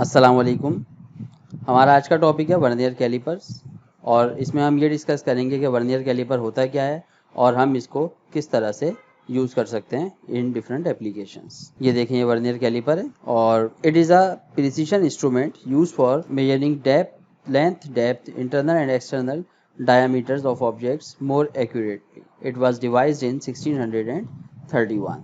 अस्सलाम वालेकुम। हमारा आज का टॉपिक है वर्नियर कैलिपर्स और इसमें हम ये डिस्कस करेंगे कि वर्नियर कैलिपर होता क्या है और हम इसको किस तरह से यूज़ कर सकते हैं इन डिफरेंट एप्लीकेशंस। ये देखें, ये वर्नियर कैलिपर है और it is a precision instrument use for measuring depth, internal and external diameters of objects more accurately. It was devised in 1631.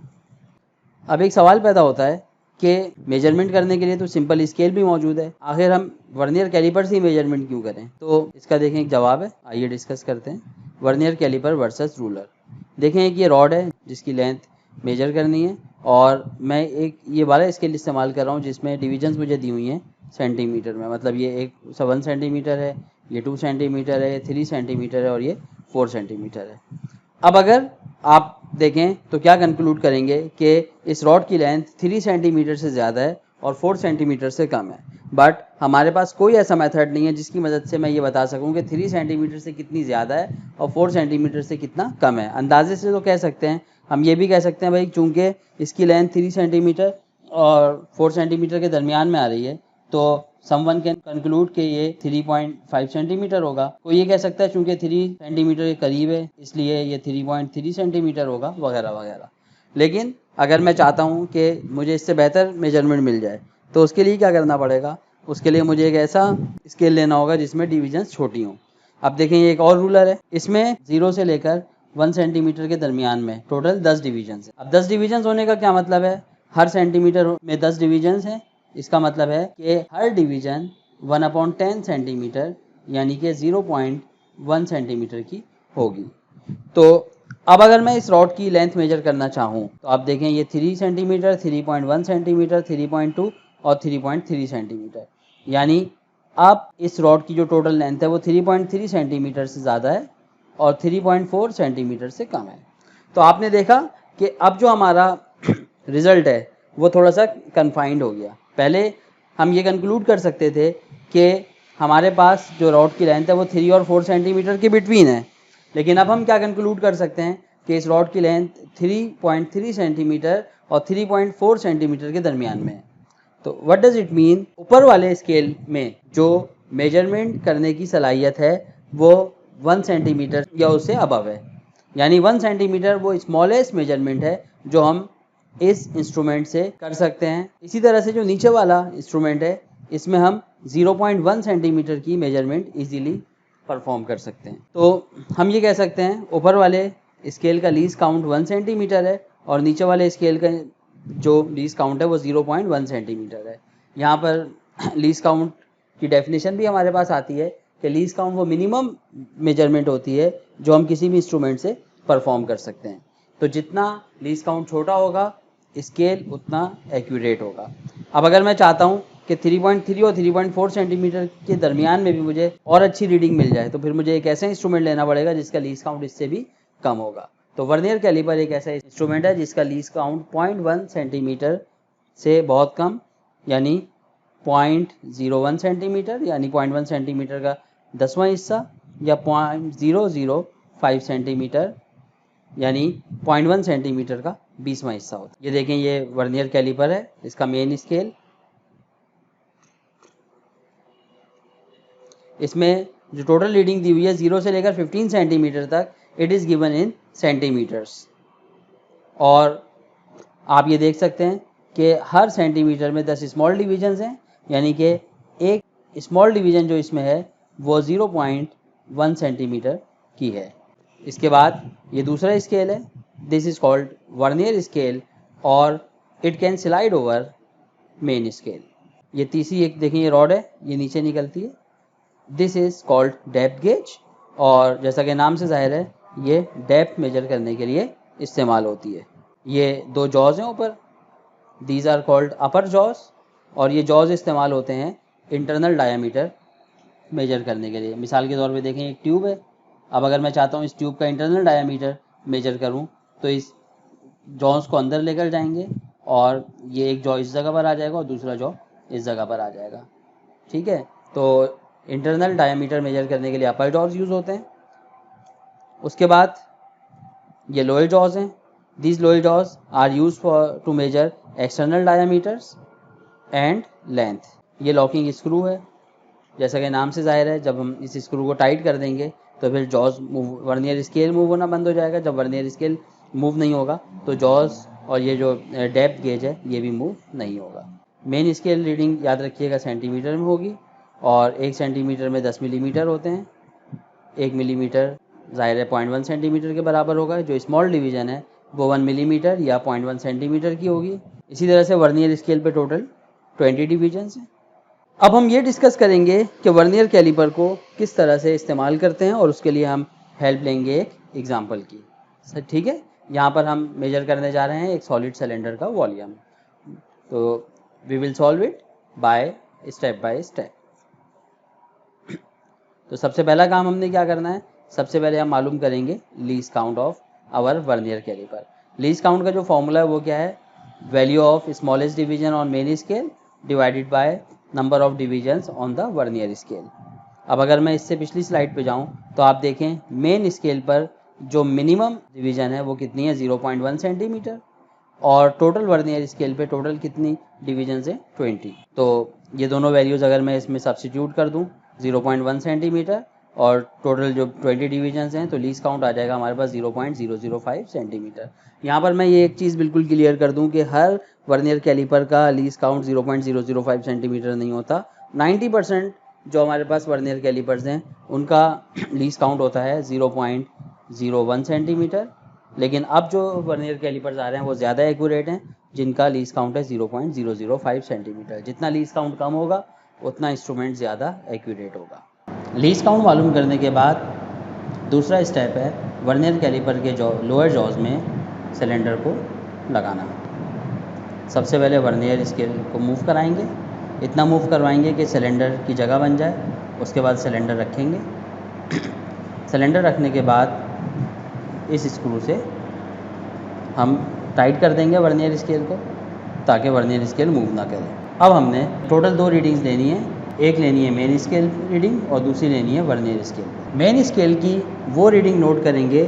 अब एक सवाल पैदा होता है कि मेजरमेंट करने के लिए तो सिंपल स्केल भी मौजूद है, आखिर हम वर्नियर कैलिपर से ही मेजरमेंट क्यों करें? तो इसका देखें एक जवाब है, आइए डिस्कस करते हैं। Vernier calliper versus ruler. देखें, एक ये रॉड है जिसकी लेंथ मेजर करनी है और मैं एक ये वाला स्केल इस्तेमाल कर रहा हूँ जिसमें डिविजन्स मुझे दी हुई हैं सेंटीमीटर में। मतलब ये एक 1 सेंटीमीटर है, ये 2 सेंटीमीटर है, ये 3 सेंटीमीटर है और ये 4 सेंटीमीटर है। अब अगर आप देखें तो क्या कंक्लूड करेंगे कि इस रॉड की लेंथ 3 सेंटीमीटर से ज़्यादा है और 4 सेंटीमीटर से कम है। बट हमारे पास कोई ऐसा मेथड नहीं है जिसकी मदद से मैं ये बता सकूं कि 3 सेंटीमीटर से कितनी ज़्यादा है और 4 सेंटीमीटर से कितना कम है। अंदाजे से तो कह सकते हैं, हम ये भी कह सकते हैं भाई, चूँकि इसकी लेंथ 3 सेंटीमीटर और 4 सेंटीमीटर के दरमियान में आ रही है तो समवन कैन कंक्लूड कि ये 3.5 सेंटीमीटर होगा। कोई ये कह सकता है चूंकि 3 सेंटीमीटर के करीब है इसलिए ये 3.3 सेंटीमीटर होगा, वगैरह वगैरह। लेकिन अगर मैं चाहता हूँ कि मुझे इससे बेहतर मेजरमेंट मिल जाए तो उसके लिए क्या करना पड़ेगा? उसके लिए मुझे एक ऐसा स्केल लेना होगा जिसमें डिविजन्स छोटी हों। अब देखें, ये एक और रूलर है, इसमें 0 से लेकर 1 सेंटीमीटर के दरमियान में टोटल 10 डिविजन्स है। अब 10 डिविजन्स होने का क्या मतलब है? हर सेंटीमीटर में 10 डिविजन्स हैं। इसका मतलब है कि हर डिवीजन 1/10 सेंटीमीटर यानी कि 0.1 सेंटीमीटर की होगी। तो अब अगर मैं इस रॉड की लेंथ मेजर करना चाहूँ तो आप देखें, ये 3 सेंटीमीटर, 3.1 सेंटीमीटर, 3.2 और 3.3 सेंटीमीटर। यानी अब इस रॉड की जो टोटल लेंथ है वो 3.3 सेंटीमीटर से ज़्यादा है और 3.4 सेंटीमीटर से कम है। तो आपने देखा कि अब जो हमारा रिजल्ट है वो थोड़ा सा कन्फाइंड हो गया। पहले हम ये कंक्लूड कर सकते थे कि हमारे पास जो रॉड की लेंथ है वो 3 और 4 सेंटीमीटर के बिटवीन है, लेकिन अब हम क्या कंक्लूड कर सकते हैं कि इस रॉड की लेंथ 3.3 सेंटीमीटर और 3.4 सेंटीमीटर के दरमियान में है। तो व्हाट डज इट मीन? ऊपर वाले स्केल में जो मेजरमेंट करने की सलाहियत है वो 1 सेंटीमीटर या उससे अबव है। यानी 1 सेंटीमीटर वो स्मॉलेस्ट मेजरमेंट है जो हम इस इंस्ट्रूमेंट से कर सकते हैं। इसी तरह से जो नीचे वाला इंस्ट्रूमेंट है इसमें हम 0.1 सेंटीमीटर की मेजरमेंट इजीली परफॉर्म कर सकते हैं। तो हम ये कह सकते हैं ऊपर वाले स्केल का लीस्ट काउंट 1 सेंटीमीटर है और नीचे वाले स्केल का जो लीस्ट काउंट है वो 0.1 सेंटीमीटर है। यहाँ पर लीस्ट काउंट की डेफिनेशन भी हमारे पास आती है कि लीस्ट काउंट वो मिनिमम मेजरमेंट होती है जो हम किसी भी इंस्ट्रूमेंट से परफॉर्म कर सकते हैं। तो जितना लीस्ट काउंट छोटा होगा स्केल उतना एक्यूरेट होगा। अब अगर मैं चाहता हूँ कि 3.3 और 3.4 सेंटीमीटर के दरमियान में भी मुझे और अच्छी रीडिंग मिल जाए तो फिर मुझे एक ऐसा इंस्ट्रूमेंट लेना पड़ेगा जिसका लीस्ट काउंट इससे भी कम होगा। तो वर्नियर कैलिपर एक ऐसा इंस्ट्रूमेंट है जिसका लीस्ट काउंट 0.1 सेंटीमीटर से बहुत कम यानी 0.01 सेंटीमीटर यानी 0.1 सेंटीमीटर का 10वां हिस्सा या 0.005 सेंटीमीटर यानी 0.1 सेंटीमीटर का 20वां हिस्सा होता है। ये देखें, ये वर्नियर कैलिपर है, इसका मेन स्केल। इसमें जो टोटल रीडिंग दी हुई है 0 से लेकर 15 सेंटीमीटर तक, it is given in centimetres. और आप ये देख सकते हैं कि हर सेंटीमीटर में 10 स्मॉल डिवीजन्स हैं, यानी कि एक स्मॉल डिवीजन जो इसमें है वो 0.1 सेंटीमीटर की है। इसके बाद ये दूसरा स्केल है, this is called vernier scale और it can slide over main scale. ये तीसरी एक देखें, ये रॉड है, ये नीचे निकलती है, this is called depth gauge और जैसा कि नाम से जाहिर है ये डेप्थ मेजर करने के लिए इस्तेमाल होती है। ये 2 जॉज हैं ऊपर, these are called upper jaws और ये जॉज इस्तेमाल होते हैं इंटरनल डायामीटर मेजर करने के लिए। मिसाल के तौर पे देखें, एक ट्यूब है, अब अगर मैं चाहता हूँ इस ट्यूब का इंटरनल डायामीटर मेजर करूँ तो इस जॉज को अंदर लेकर जाएंगे और ये एक जॉ इस जगह पर आ जाएगा और दूसरा जॉ इस जगह पर आ जाएगा। ठीक है, तो इंटरनल डायामीटर मेजर करने के लिए अपर जॉज यूज़ होते हैं। उसके बाद ये लोअर जॉज हैं, these lower jaws are used for to measure external diameters and length। ये लॉकिंग स्क्रू है, जैसा कि नाम से जाहिर है, जब हम इस स्क्रू को टाइट कर देंगे तो फिर jaws move, vernier scale move होना बंद हो जाएगा। जब वर्नियर स्केल मूव नहीं होगा तो जॉज और ये जो डेप्थ गेज है ये भी मूव नहीं होगा। मेन स्केल रीडिंग याद रखिएगा सेंटीमीटर में होगी, और 1 सेंटीमीटर में 10 मिलीमीटर होते हैं। 1 मिलीमीटर ज़ाहिर है 0.1 सेंटीमीटर के बराबर होगा। जो स्मॉल डिवीज़न है वो 1 मिलीमीटर या 0.1 सेंटीमीटर की होगी। इसी तरह से वर्नियर स्केल पे टोटल 20 डिवीजन्स हैं। अब हम ये डिस्कस करेंगे कि वर्नियर कैलिपर को किस तरह से इस्तेमाल करते हैं, और उसके लिए हम हेल्प लेंगे एक एग्जांपल की। सर ठीक है, यहाँ पर हम मेजर करने जा रहे हैं एक सॉलिड सिलेंडर का वॉल्यूम। तो we will solve it by step. तो सबसे पहला काम हमने क्या करना है, सबसे पहले हम मालूम करेंगे least count of our vernier calliper. Least count का जो फॉर्मूला है वो क्या है, value of smallest division on main scale divided by number of divisions on the vernier scale. अब अगर मैं इससे पिछली स्लाइड पे जाऊं तो आप देखें मेन स्केल पर जो मिनिमम डिवीजन है वो कितनी है, 0.1 सेंटीमीटर, और टोटल वर्नियर स्केल पे टोटल कितनी डिवीजन्स है, 20। तो ये दोनों वैल्यूज़ अगर मैं इसमें सब्स्टिट्यूट कर दूं, 0.1 सेंटीमीटर और टोटल जो 20 डिवीजन्स हैं, तो लीस्ट काउंट आ जाएगा हमारे पास 0.005 सेंटीमीटर। यहाँ पर मैं ये एक चीज़ बिल्कुल क्लियर कर दूं कि हर वर्नियर कैलिपर का लीस्ट काउंट 0.005 सेंटीमीटर नहीं होता। 90% जो हमारे पास वर्नियर कैलिपर्स हैं उनका लीस्ट काउंट होता है 0.01 सेंटीमीटर। लेकिन अब जो वर्नियर कैलिपर्स आ रहे हैं वो ज़्यादा एक्यूरेट हैं, जिनका लीस्ट काउंट है 0.005 सेंटीमीटर। जितना लीस्ट काउंट कम होगा उतना इंस्ट्रूमेंट ज़्यादा एक्यूरेट होगा। लीस्ट काउंट मालूम करने के बाद दूसरा स्टेप है वर्नियर कैलिपर के लोअर जॉज में सिलेंडर को लगाना। सबसे पहले वर्नियर स्केल को मूव कराएंगे, इतना मूव करवाएंगे कि सिलेंडर की जगह बन जाए। उसके बाद सिलेंडर रखेंगे। सिलेंडर रखने के बाद इस स्क्रू से हम टाइट कर देंगे वर्नियर स्केल को, ताकि वर्नियर स्केल मूव ना करे। अब हमने टोटल 2 रीडिंग्स लेनी है, एक लेनी है मेन स्केल रीडिंग और दूसरी लेनी है वर्नियर स्केल। मेन स्केल की वो रीडिंग नोट करेंगे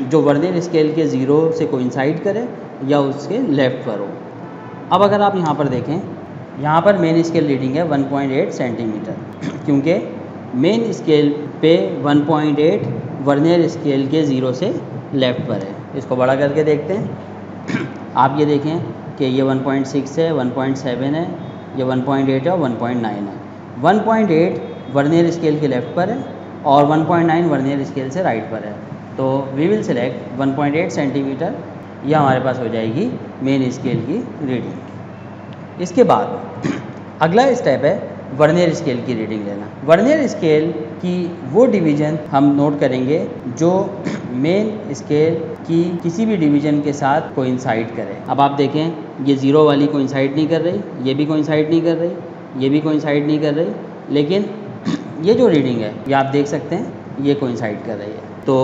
जो वर्नियर स्केल के 0 से कोइंसाइड करे या उसके लेफ्ट पर हो। अब अगर आप यहाँ पर देखें, यहाँ पर मेन स्केल रीडिंग है 1.8 सेंटीमीटर, क्योंकि मेन स्केल पे 1.8 वर्नियर स्केल के 0 से लेफ्ट पर है। इसको बड़ा करके देखते हैं। आप ये देखें कि ये 1.6 है, 1.7 है, ये 1.8 है और 1.9 है। 1.8 वर्नियर स्केल के लेफ्ट पर है और 1.9 वर्नियर स्केल से राइट पर है। तो वी विल सिलेक्ट 1.8 सेंटीमीटर, यह हमारे पास हो जाएगी मेन स्केल की रीडिंग। इसके बाद अगला स्टेप है वर्नियर स्केल की रीडिंग लेना। वर्नियर स्केल की वो डिवीज़न हम नोट करेंगे जो मेन स्केल की किसी भी डिवीज़न के साथ कोइंसाइड करे। अब आप देखें, ये 0 वाली कोइंसाइड नहीं कर रही, ये भी कोइंसाइड नहीं कर रही, ये भी कोइंसाइड नहीं कर रही, लेकिन ये जो रीडिंग है ये आप देख सकते हैं ये कोइंसाइड कर रही है। तो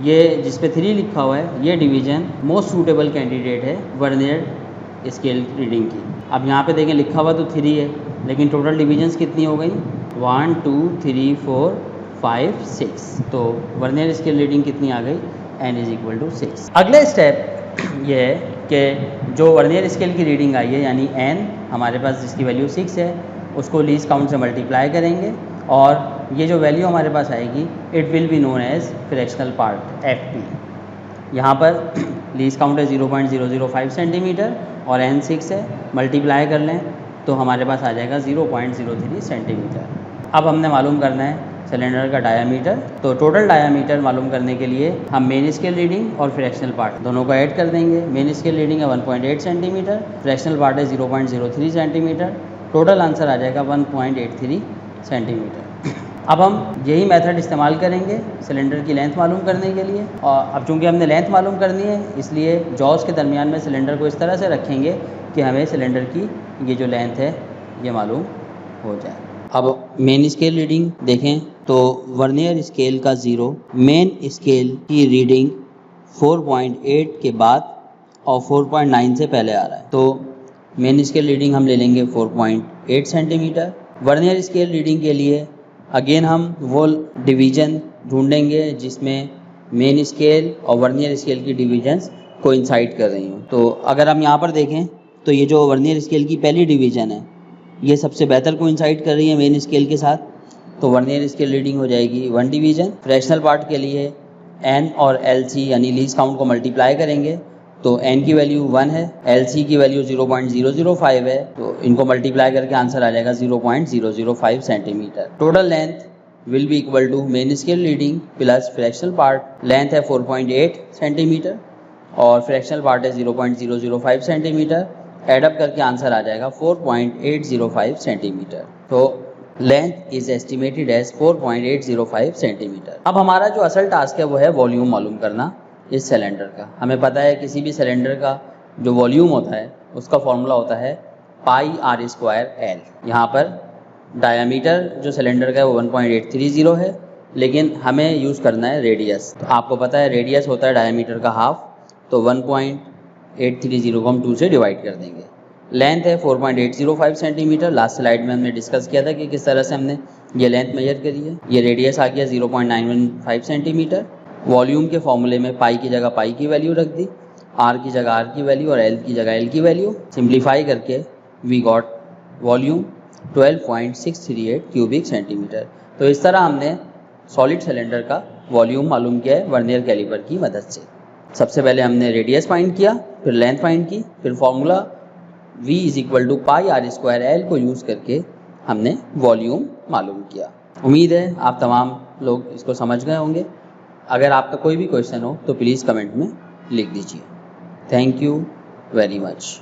ये जिस पे 3 लिखा हुआ है ये डिवीज़न मोस्ट सूटेबल कैंडिडेट है वर्नियर स्केल रीडिंग की। अब यहाँ पे देखें लिखा हुआ तो 3 है, लेकिन टोटल डिवीजन्स कितनी हो गई, 1 2 3 4 5 6। तो वर्नियर स्केल रीडिंग कितनी आ गई, n = 6। अगला स्टेप ये है कि जो वर्नियर स्केल की रीडिंग आई है यानी n हमारे पास जिसकी वैल्यू 6 है, उसको लीस्ट काउंट से मल्टीप्लाई करेंगे और ये जो वैल्यू हमारे पास आएगी it will be known as fractional part FP। यहाँ पर लीस्ट काउंट है 0.005 सेंटीमीटर और n 6 है, मल्टीप्लाई कर लें तो हमारे पास आ जाएगा 0.03 सेंटीमीटर। अब हमने मालूम करना है सिलेंडर का डायामीटर। तो टोटल डायामीटर मालूम करने के लिए हम मेन स्केल रीडिंग और फ्रैक्शनल पार्ट दोनों को ऐड कर देंगे। मेन स्केल रीडिंग है 1.8 सेंटीमीटर, फ्रैक्शनल पार्ट है 0.03 सेंटीमीटर, टोटल आंसर आ जाएगा 1.83 सेंटीमीटर। अब हम यही मेथड इस्तेमाल करेंगे सिलेंडर की लेंथ मालूम करने के लिए। और अब चूँकि हमने लेंथ मालूम करनी है इसलिए जॉज के दरमियान में सिलेंडर को इस तरह से रखेंगे कि हमें सिलेंडर की ये जो लेंथ है ये मालूम हो जाए। अब मेन स्केल रीडिंग देखें तो वर्नियर स्केल का 0 मेन स्केल की रीडिंग 4.8 के बाद और 4.9 से पहले आ रहा है। तो मेन स्केल रीडिंग हम ले लेंगे 4.8 सेंटीमीटर। वर्नियर स्केल रीडिंग के लिए अगेन हम वो डिवीज़न ढूंढेंगे जिसमें मेन स्केल और वर्नियर स्केल की डिवीजन्स कोइंसाइड कर रही हूँ। तो अगर हम यहाँ पर देखें तो ये जो वर्नियर स्केल की पहली डिवीज़न है ये सबसे बेहतर कोइंसाइड कर रही है मेन स्केल के साथ, तो वर्नियर स्केल रीडिंग हो जाएगी 1 डिवीजन। फ्रैक्शनल पार्ट के लिए n और LC यानी लीस्ट काउंट को मल्टीप्लाई करेंगे तो n की वैल्यू 1 है, LC की वैल्यू 0.005 है, तो इनको मल्टीप्लाई करके आंसर आ जाएगा 0.005 centimetre. Total length will be equal to main scale reading plus fractional part. Length है 4.8 सेंटीमीटर और फ्रैक्शनल पार्ट है 0.005 सेंटीमीटर। एडअप करके आंसर आ जाएगा 4.805 सेंटीमीटर। तो length is estimated as 4.805 centimetre. अब हमारा जो असल टास्क है वो है वॉल्यूम मालूम करना इस सिलेंडर का। हमें पता है किसी भी सिलेंडर का जो वॉल्यूम होता है उसका फॉर्मूला होता है पाई आर स्क्वायर एल। यहाँ पर डायामीटर जो सिलेंडर का है वो 1.830 है, लेकिन हमें यूज़ करना है रेडियस। तो आपको पता है रेडियस होता है डायामीटर का हाफ, तो 1.830 को हम 2 से डिवाइड कर देंगे। लेंथ है 4.805 सेंटीमीटर। लास्ट स्लाइड में हमने डिस्कस किया था कि किस तरह से हमने ये लेंथ मेजर करी है। ये रेडियस आ गया 0.915 सेंटीमीटर। वॉल्यूम के फॉर्मूले में पाई की जगह पाई की वैल्यू रख दी, आर की जगह आर की वैल्यू और एल की जगह एल की वैल्यू। सिंप्लीफाई करके we got volume 12.638 cubic centimetre. तो इस तरह हमने सॉलिड सिलेंडर का वॉल्यूम मालूम किया है वर्नियर कैलिपर की मदद से। सबसे पहले हमने रेडियस फाइंड किया, फिर लेंथ फाइंड की, फिर formula V is equal to pi r square l को यूज़ करके हमने वॉल्यूम मालूम किया। उम्मीद है आप तमाम लोग इसको समझ गए होंगे। अगर आपका कोई भी क्वेश्चन हो तो प्लीज़ कमेंट में लिख दीजिए। Thank you very much.